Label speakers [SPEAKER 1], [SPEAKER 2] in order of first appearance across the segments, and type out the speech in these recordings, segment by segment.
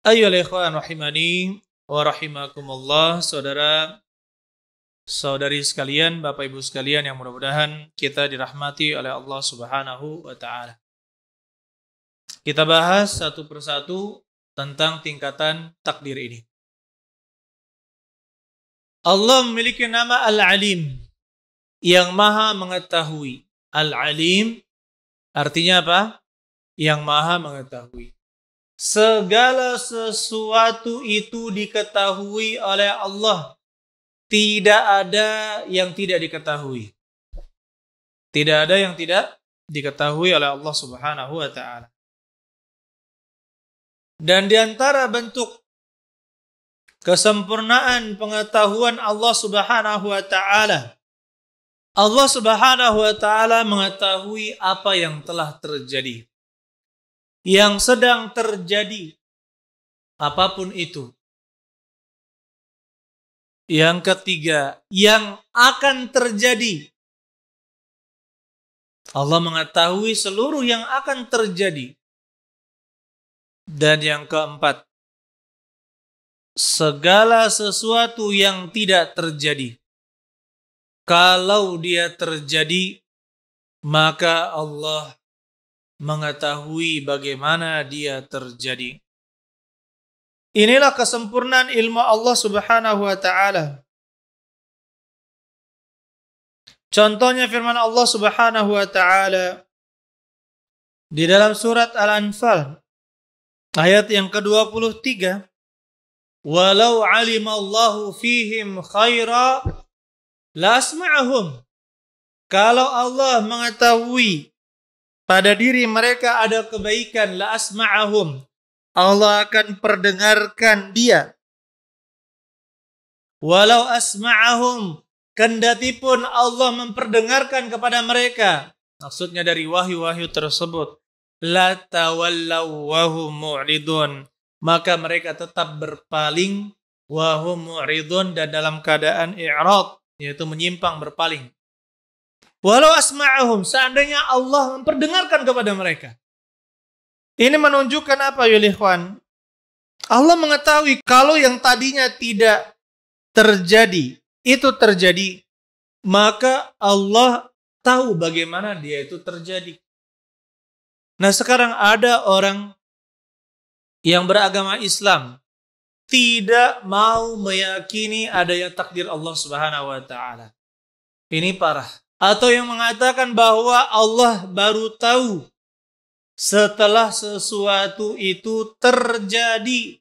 [SPEAKER 1] Ayyuhal ikhwan rahimani wa rahimakumullah, saudara-saudari sekalian, Bapak Ibu sekalian yang mudah-mudahan kita dirahmati oleh Allah Subhanahu wa taala. Kita bahas satu persatu tentang tingkatan takdir ini. Allah memiliki nama Al-Alim, yang Maha mengetahui. Al-Alim artinya apa? Yang Maha mengetahui. Segala sesuatu itu diketahui oleh Allah. Tidak ada yang tidak diketahui. Tidak ada yang tidak diketahui oleh Allah Subhanahu wa taala. Dan di antara bentuk kesempurnaan pengetahuan Allah Subhanahu wa taala, Allah Subhanahu wa taala mengetahui apa yang telah terjadi, yang sedang terjadi, apapun itu. Yang ketiga, yang akan terjadi. Allah mengetahui seluruh yang akan terjadi. Dan yang keempat, segala sesuatu yang tidak terjadi. Kalau dia terjadi, maka Allah mengetahui bagaimana dia terjadi. Inilah kesempurnaan ilmu Allah Subhanahu wa taala. Contohnya firman Allah Subhanahu wa taala di dalam surat Al-Anfal ayat yang ke-23, walau alimallahu fihim khaira la asma'ahum. Kalau Allah mengetahui pada diri mereka ada kebaikan, la asma'ahum, Allah akan perdengarkan dia. Walau asma'ahum, kendatipun Allah memperdengarkan kepada mereka, maksudnya dari wahyu-wahyu tersebut, la tawallaw wa hum mu'ridun, maka mereka tetap berpaling, wa hum mu'ridun, dan dalam keadaan i'rad, yaitu menyimpang, berpaling. Walau asma'ahum, seandainya Allah memperdengarkan kepada mereka. Ini menunjukkan apa, ya ikhwan? Allah mengetahui kalau yang tadinya tidak terjadi, itu terjadi. Maka Allah tahu bagaimana dia itu terjadi. Nah, sekarang ada orang yang beragama Islam tidak mau meyakini adanya takdir Allah Subhanahu wa taala. Ini parah. Atau yang mengatakan bahwa Allah baru tahu setelah sesuatu itu terjadi.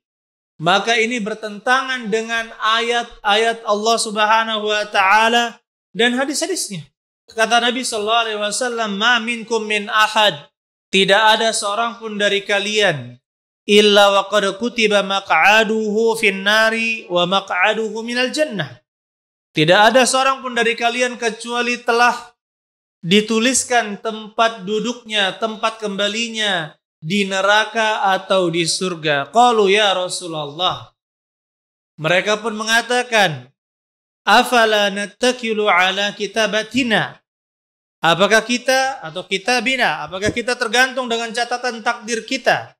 [SPEAKER 1] Maka ini bertentangan dengan ayat-ayat Allah Subhanahu wa taala dan hadis-hadisnya. Kata Nabi sallallahu alaihi wasallam, "Ma minkum min ahad." Tidak ada seorang pun dari kalian illa wa qad kutiba maq'aduhu fin nari wa maq'aduhu minal jannah. Tidak ada seorang pun dari kalian kecuali telah dituliskan tempat duduknya, tempat kembalinya di neraka atau di surga. Qalu ya Rasulullah. Mereka pun mengatakan, afala nattakilu ala kitabatina. Apakah kita atau kitabina, apakah kita tergantung dengan catatan takdir kita?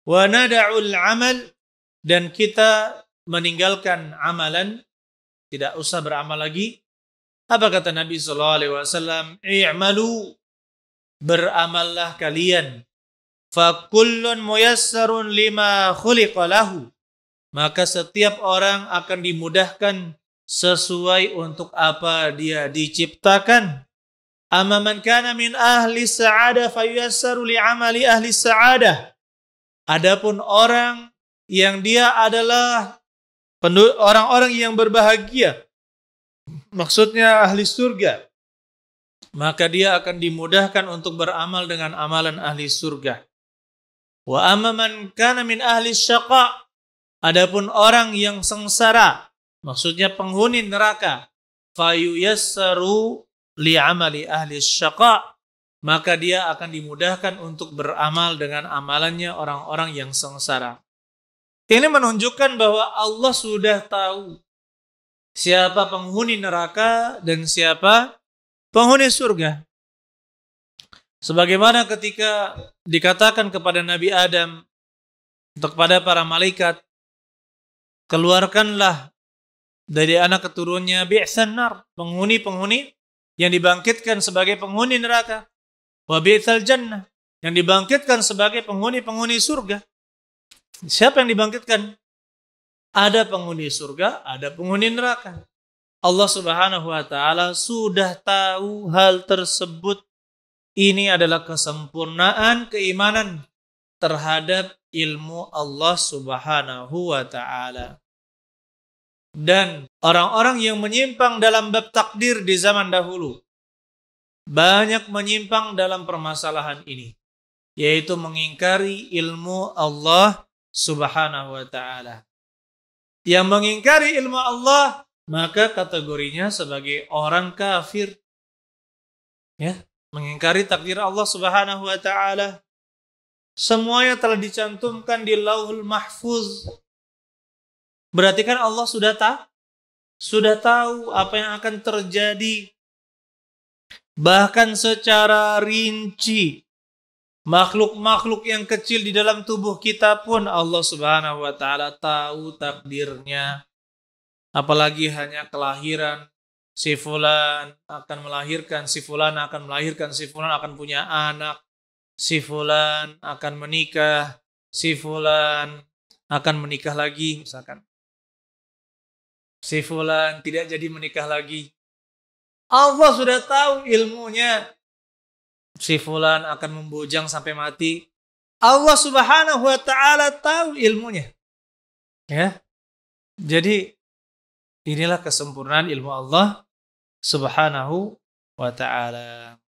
[SPEAKER 1] Wa nada'ul amal, dan kita meninggalkan amalan, tidak usah beramal lagi. Apa kata Nabi sallallahu alaihi wasallam? I'malu, beramallah kalian. Fa kullun muyassarun lima khuliqa lahu. Maka setiap orang akan dimudahkan sesuai untuk apa dia diciptakan. Amma man kana min ahli sa'adah fayassaru li'amali ahli sa'adah. Adapun orang yang dia adalah orang-orang yang berbahagia, maksudnya ahli surga, maka dia akan dimudahkan untuk beramal dengan amalan ahli surga. Wa amma man kana min ahli syaqa, adapun orang yang sengsara, maksudnya penghuni neraka, fayuyassaru li'amali ahli syaqa, maka dia akan dimudahkan untuk beramal dengan amalannya orang-orang yang sengsara. Ini menunjukkan bahwa Allah sudah tahu siapa penghuni neraka dan siapa penghuni surga. Sebagaimana ketika dikatakan kepada Nabi Adam, untuk kepada para malaikat, keluarkanlah dari anak keturunnya bi'san nar, penghuni-penghuni yang dibangkitkan sebagai penghuni neraka, wa bi'sal jannah, yang dibangkitkan sebagai penghuni-penghuni surga. Siapa yang dibangkitkan? Ada penghuni surga, ada penghuni neraka. Allah Subhanahu wa taala sudah tahu hal tersebut. Ini adalah kesempurnaan keimanan terhadap ilmu Allah Subhanahu wa taala. Dan orang-orang yang menyimpang dalam bab takdir di zaman dahulu banyak menyimpang dalam permasalahan ini, yaitu mengingkari ilmu Allah Subhanahu wa taala. Yang mengingkari ilmu Allah maka kategorinya sebagai orang kafir. Ya, mengingkari takdir Allah Subhanahu wa taala. Semuanya telah dicantumkan di Lauhul Mahfuz. Berarti kan Allah sudah tahu apa yang akan terjadi. Bahkan secara rinci, makhluk-makhluk yang kecil di dalam tubuh kita pun Allah Subhanahu wa taala tahu takdirnya. Apalagi hanya kelahiran, si fulan akan melahirkan, si fulan akan melahirkan, si fulan akan punya anak, si fulan akan menikah, si fulan akan menikah lagi misalkan. Si fulan tidak jadi menikah lagi. Allah sudah tahu ilmunya. Si fulan akan membujang sampai mati. Allah Subhanahu wa taala tahu ilmunya. Ya. Jadi inilah kesempurnaan ilmu Allah Subhanahu wa taala.